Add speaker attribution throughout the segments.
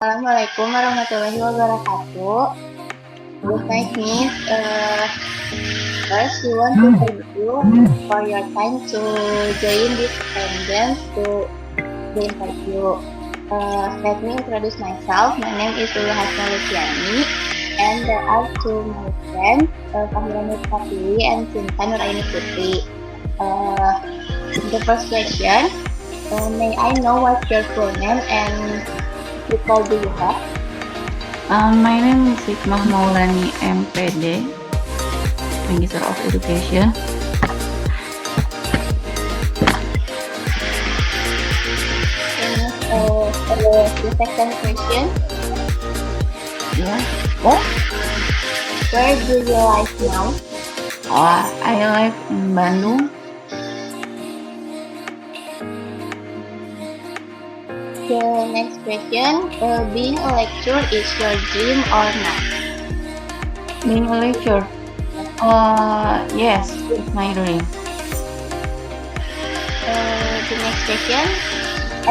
Speaker 1: Assalamualaikum warahmatullahi wabarakatuh. Good night, Miss. First, we want to thank you for your time to join this attendance to the interview. Let me introduce myself. My name is Lulu Hasna Luciani, and there are two my friends, Fahira Nur Pratiwi and Cinta Nuraini Putri. The first question, may I know what's your full name and people do you have?
Speaker 2: My name is Hikmah Maulani MPD, Minister of Education.
Speaker 1: The second question.
Speaker 2: Yeah. What?
Speaker 1: Where do you live now?
Speaker 2: I live in Bandung.
Speaker 1: The next question. Being a lecturer is your dream or not?
Speaker 2: Being a lecturer? Yes, it's my dream.
Speaker 1: The next question.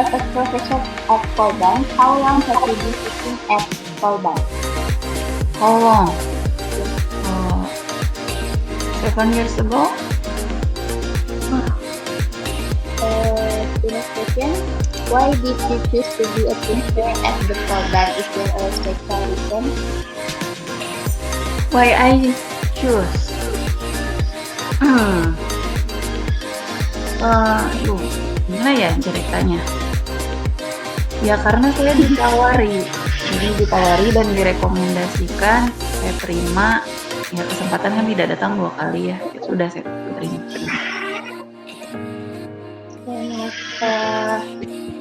Speaker 1: As a professor at Polban, how long have you been teaching at Polban?
Speaker 2: How long? 7 years ago.
Speaker 1: The next question. Why did you choose to be a teacher at the Polban? Is there a special reason?
Speaker 2: Why I choose? Gimana ya ceritanya? Ya karena saya ditawari, jadi ditawari dan direkomendasikan, saya terima. Ya kesempatan kan tidak datang 2 kali ya, ya sudah saya terima.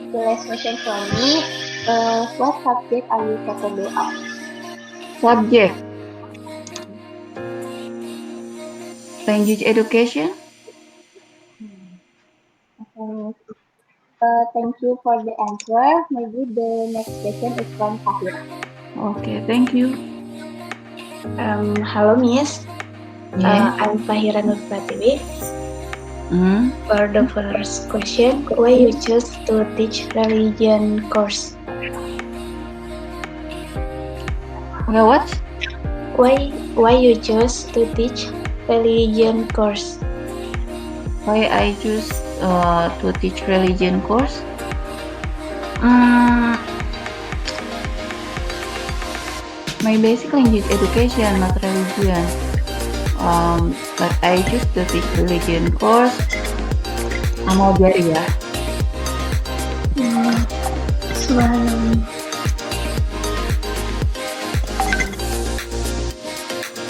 Speaker 1: The last question for me, what subject are you capable of?
Speaker 2: Subject language education.
Speaker 1: Thank you for the answer. Maybe the next question is from Fahira.
Speaker 2: Okay, thank you.
Speaker 3: Halo Miss,
Speaker 2: Yeah.
Speaker 3: I'm Fahira Nur Pratiwi.
Speaker 2: Hmm.
Speaker 3: For the first question, why you choose to teach religion course?
Speaker 2: Okay, what?
Speaker 3: Why you choose to teach religion course?
Speaker 2: Why I choose to teach religion course? My basic language education, not religion. But I choose to teach religion course. Mau biar ya.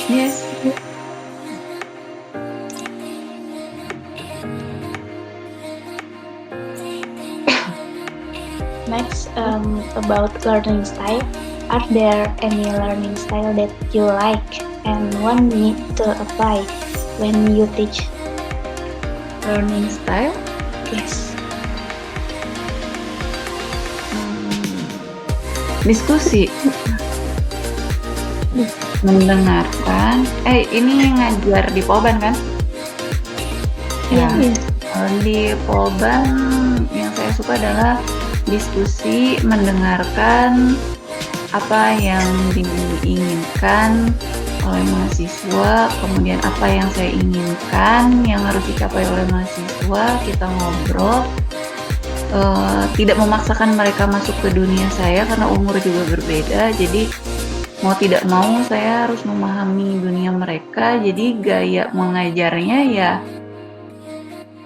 Speaker 2: Yes.
Speaker 3: Next, about learning style. Are there any learning style that you like and want me to apply when you teach?
Speaker 2: Learning style?
Speaker 3: Yes.
Speaker 2: Diskusi. Mendengarkan. Ini ngajar di Polban kan? Ya. Di Polban yang saya suka adalah diskusi, mendengarkan apa yang diinginkan oleh mahasiswa, kemudian apa yang saya inginkan yang harus dicapai oleh mahasiswa, kita ngobrol, tidak memaksakan mereka masuk ke dunia saya karena umur juga berbeda, jadi mau tidak mau saya harus memahami dunia mereka, jadi gaya mengajarnya ya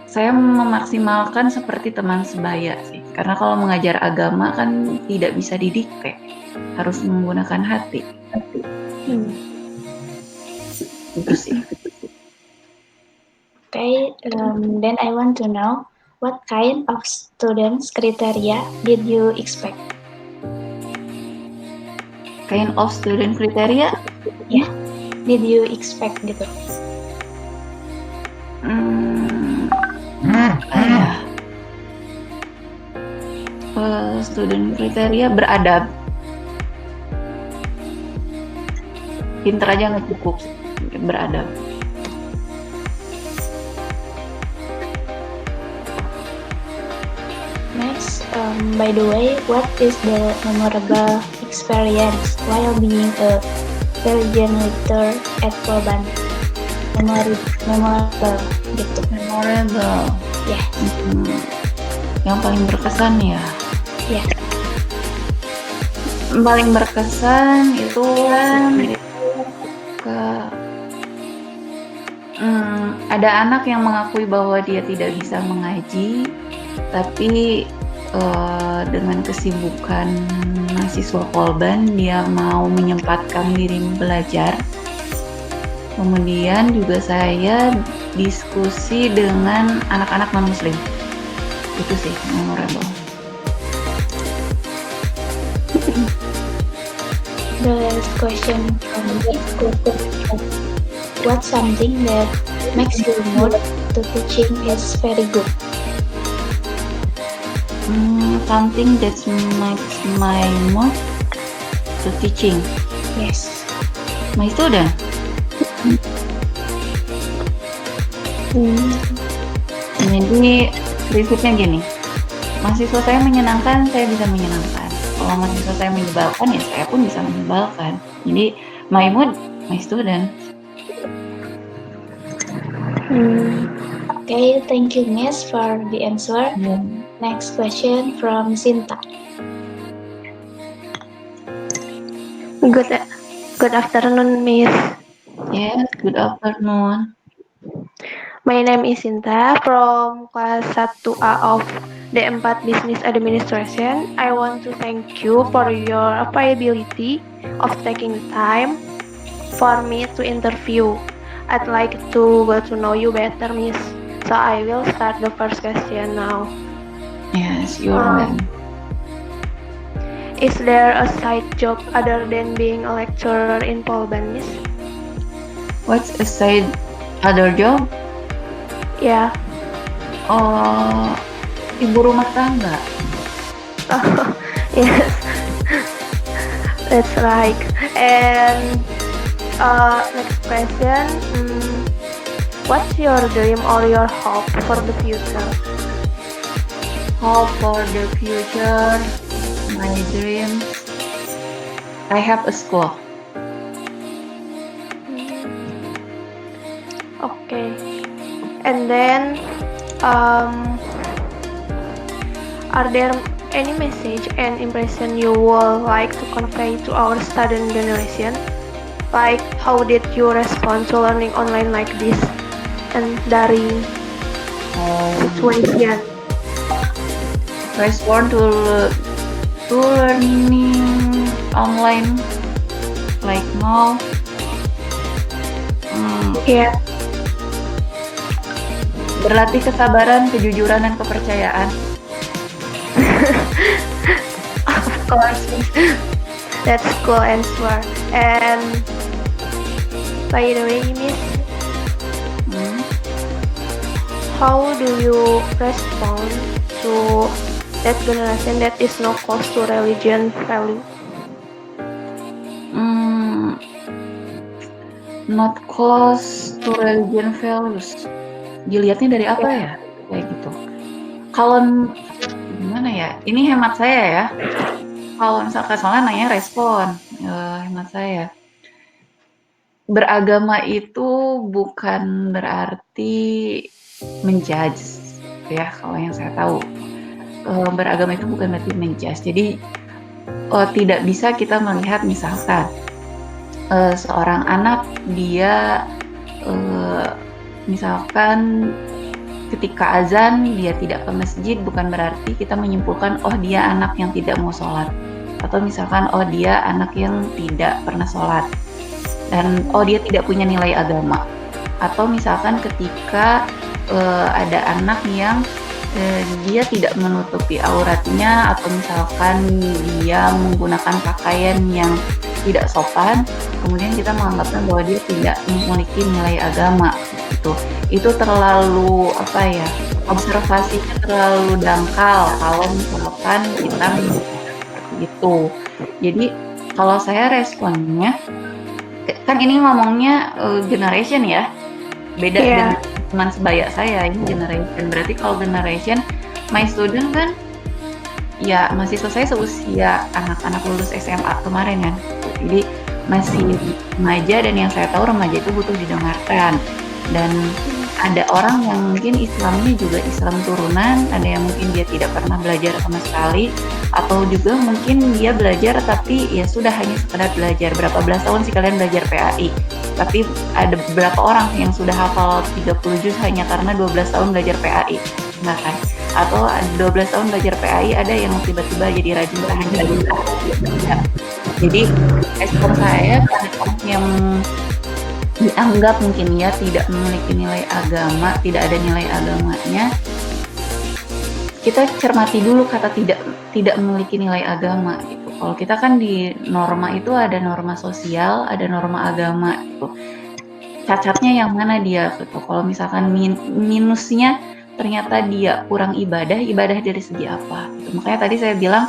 Speaker 2: saya memaksimalkan seperti teman sebaya sih, karena kalau mengajar agama kan tidak bisa didikte, harus menggunakan hati. Itu sih.
Speaker 3: Okay, then I want to know what kind of students criteria did you expect?
Speaker 2: Kind of student criteria?
Speaker 3: Yeah, did you expect gitu?
Speaker 2: Student kriteria beradab. Pinter aja nggak cukup, beradab.
Speaker 3: Next, By the way, what is the memorable experience while being a religion leader at Polban? Memorable gitu.
Speaker 2: Memorable.
Speaker 3: Ya,
Speaker 2: Yang paling berkesan ya.
Speaker 3: ya.
Speaker 2: Paling berkesan itu ke ada anak yang mengakui bahwa dia tidak bisa mengaji, tapi dengan kesibukan mahasiswa Polban dia mau menyempatkan diri belajar. Kemudian juga saya diskusi dengan anak-anak non-muslim. Itu sih memorable.
Speaker 3: The last question from me. What's something that makes your mood to teaching is very good?
Speaker 2: Something that makes my mood to teaching
Speaker 3: Yes.
Speaker 2: my student. Jadi prinsipnya gini, mahasiswa saya menyenangkan, saya bisa menyenangkan. Kalau mahasiswa saya menyebalkan, ya saya pun bisa menyebalkan. Jadi my mood, my student.
Speaker 3: Okay, thank you, Miss, for the answer. Next question from Sinta.
Speaker 4: Good afternoon, Miss.
Speaker 2: Yes, good afternoon.
Speaker 4: My name is Sinta from kelas 1A of D4 Business Administration. I want to thank you for your availability of taking the time for me to interview. I'd like to get to know you better, Miss. So I will start the first question now.
Speaker 2: Yes, you're welcome.
Speaker 4: Is there a side job other than being a lecturer in Polban, Miss?
Speaker 2: What's a side other job?
Speaker 4: Yeah.
Speaker 2: Ibu rumah tangga.
Speaker 4: Yes. That's right. And next question. What's your dream or your hope for the future?
Speaker 2: Hope for the future, my dreams. I have a school.
Speaker 4: Okay. And then, are there any message and impression you would like to convey to our student generation? Like, how did you respond to learning online like this and daring situation?
Speaker 2: Respond to learning online like now.
Speaker 4: Yeah.
Speaker 2: Berlatih kesabaran, kejujuran, dan kepercayaan.
Speaker 4: Of course, that's cool answer. And by the way, Miss, how do you respond to that generation that is no cost to religion value?
Speaker 2: Not close to religion values. Dilihatnya dari apa ya? Kayak gitu. Kalau gimana ya? Ini hemat saya ya. Kalau misalkan soalnya nanya respon, hemat saya. Beragama itu bukan berarti menjudge ya, kalau yang saya tahu. Beragama itu bukan berarti menjudge. Jadi tidak bisa kita melihat misalkan seorang anak dia misalkan ketika azan dia tidak ke masjid, bukan berarti kita menyimpulkan oh dia anak yang tidak mau sholat, atau misalkan oh dia anak yang tidak pernah sholat dan oh dia tidak punya nilai agama. Atau misalkan ketika ada anak yang dia tidak menutupi auratnya, atau misalkan dia menggunakan pakaian yang tidak sopan, kemudian kita menganggapnya bahwa dia tidak memiliki nilai agama. Itu terlalu observasinya terlalu dangkal kalau misalkan kita seperti itu. Jadi kalau saya responnya, kan ini ngomongnya generation ya, beda dengan teman sebaya saya, ini generation. Berarti kalau generation, my student kan ya mahasiswa saya seusia anak-anak lulus SMA kemarin kan. Jadi masih remaja, dan yang saya tahu remaja itu butuh didengarkan. Dan ada orang yang mungkin Islamnya juga Islam turunan, ada yang mungkin dia tidak pernah belajar sama sekali, atau juga mungkin dia belajar tapi ya sudah hanya sekedar belajar. Berapa belas tahun sih kalian belajar PAI? Tapi ada beberapa orang yang sudah hafal 30 juz hanya karena 12 tahun belajar PAI. Enggak kan? Atau 12 tahun belajar PAI ada yang tiba-tiba jadi rajin belajar. Jadi respon saya pada yang dianggap mungkin ya tidak memiliki nilai agama, tidak ada nilai agamanya, kita cermati dulu kata tidak memiliki nilai agama gitu. Kalau kita kan di norma itu ada norma sosial, ada norma agama gitu. Cacatnya yang mana dia gitu. Kalau misalkan minusnya ternyata dia kurang ibadah dari segi apa gitu. Makanya tadi saya bilang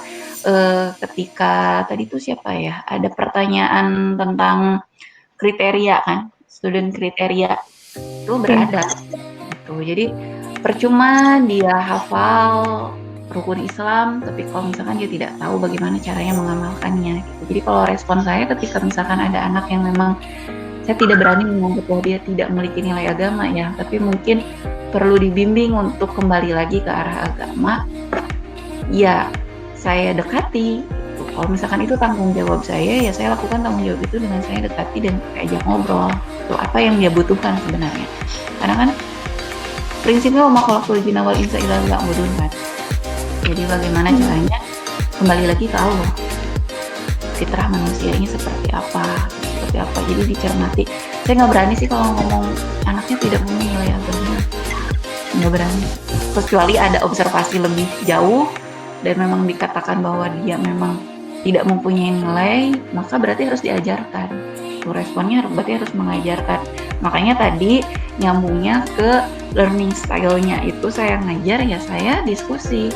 Speaker 2: ketika tadi tuh siapa ya, ada pertanyaan tentang kriteria kan, student kriteria itu beradab gitu. Jadi percuma dia hafal rukun Islam, tapi kalau misalkan dia tidak tahu bagaimana caranya mengamalkannya gitu. Jadi kalau respon saya ketika misalkan ada anak yang memang saya tidak berani menganggap bahwa dia tidak memiliki nilai agama ya, tapi mungkin perlu dibimbing untuk kembali lagi ke arah agama, ya saya dekati. Kalau misalkan itu tanggung jawab saya, ya saya lakukan tanggung jawab itu dengan saya dekati dan ajak ngobrol. Itu apa yang dia butuhkan sebenarnya. Karena kan prinsipnya wa ma khalaqtul jinna wal insa illa liya'budun kan. Jadi bagaimana caranya kembali lagi ke Allah. Fitrah manusia ini seperti apa? Jadi dicermati. Saya nggak berani sih kalau ngomong anaknya tidak punya nilai agama. Nggak berani. Kecuali ada observasi lebih jauh dan memang dikatakan bahwa dia memang tidak mempunyai nilai, maka berarti harus diajarkan. Responnya berarti harus mengajarkan. Makanya tadi nyambungnya ke learning style-nya itu saya ngajar ya saya diskusi.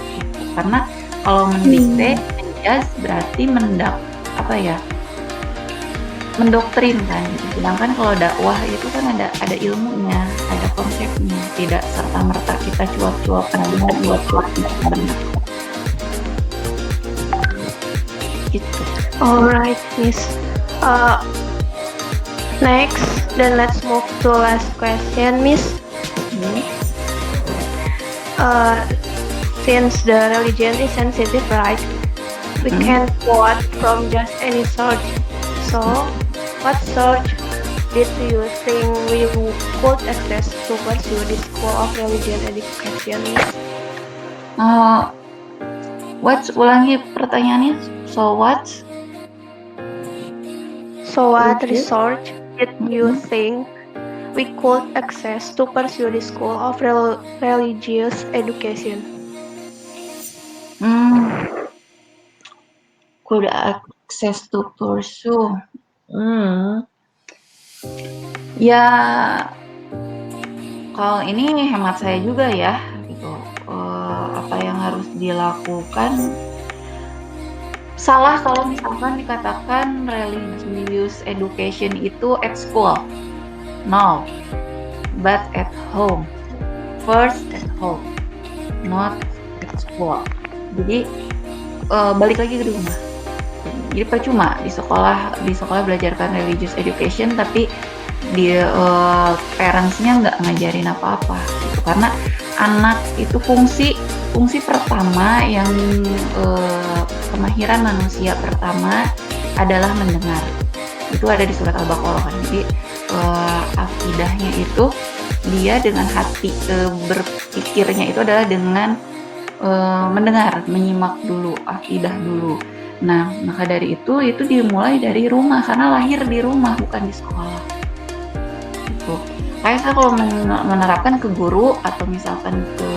Speaker 2: Karena kalau mendikte, menjas berarti mendoktrin kan. Sedangkan kalau dakwah itu kan ada ilmunya, ada konsepnya, tidak serta merta kita cuap-cuap gitu.
Speaker 4: Alright, Miss. Next, then let's move to last question, Miss. Since the religion is sensitive, right? We can't quote from just any source. So, what source did you think we could access to pursue this school of religion education?
Speaker 2: Ulangi pertanyaannya. So what
Speaker 4: research did you think we could access to pursue the school of religious education?
Speaker 2: Could access to pursue. Ya, kalau ini hemat saya juga ya, gitu. Apa yang harus dilakukan? Salah kalau misalkan dikatakan religious education itu at school. No, but at home. First at home, not at school. Jadi balik lagi ke rumah. Jadi percuma di sekolah belajarkan religious education tapi parentsnya nggak ngajarin apa-apa gitu. Karena anak itu fungsi pertama yang kemahiran manusia pertama adalah mendengar. Itu ada di surat Al-Baqarah kan. Jadi akidahnya itu dia dengan hati berpikirnya itu adalah dengan mendengar, menyimak dulu, akidah dulu. Nah, maka dari itu dimulai dari rumah karena lahir di rumah bukan di sekolah. Gitu. Kayak saya kalau menerapkan ke guru atau misalkan ke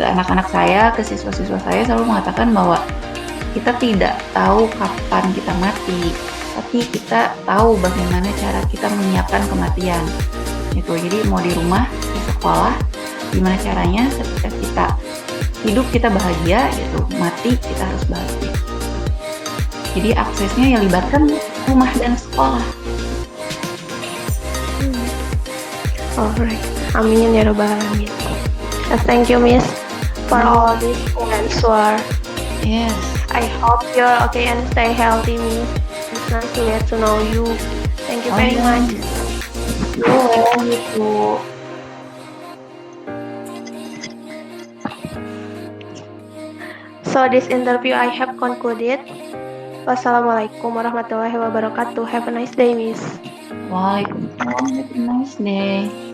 Speaker 2: anak-anak saya, ke siswa-siswa saya selalu mengatakan bahwa kita tidak tahu kapan kita mati, tapi kita tahu bagaimana cara kita menyiapkan kematian. Gitu. Jadi mau di rumah, di sekolah, gimana caranya ketika kita hidup kita bahagia gitu, mati kita harus bahagia. Jadi aksesnya ya libatkan rumah dan sekolah.
Speaker 4: Alright, amin ya rabbal alamin. Thank you, Miss, for all this answer.
Speaker 2: Yes.
Speaker 4: I hope you're okay and stay healthy, Miss. It's nice to get to know you. Thank you
Speaker 2: Oh,
Speaker 4: very
Speaker 2: yeah.
Speaker 4: much.
Speaker 2: You too.
Speaker 4: So this interview I have concluded. Wassalamualaikum warahmatullahi wabarakatuh. Have a nice day, Miss.
Speaker 2: Waalaikumsalam. Have a nice day.